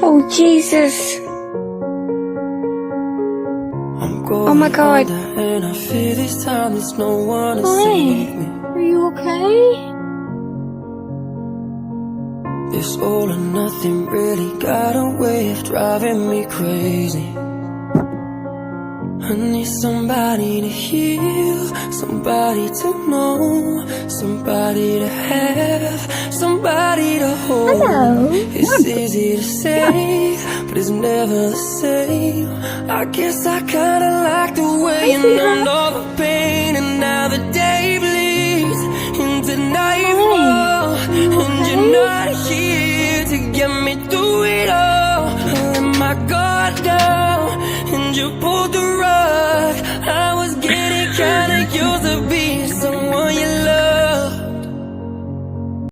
Oh, Jesus. Oh my God. And I fear this time there's no one to Hi. save me. Are you okay? This all or nothing really got a way of driving me crazy. I need somebody to heal, somebody to know, somebody to have, somebody to hold. Hello. It's easy to say, but it's never the same. I guess I kinda like the way you numbed all the pain, and now the day bleeds into nightfall, and you're not here to get me through it all. I let my guard down, and you pulled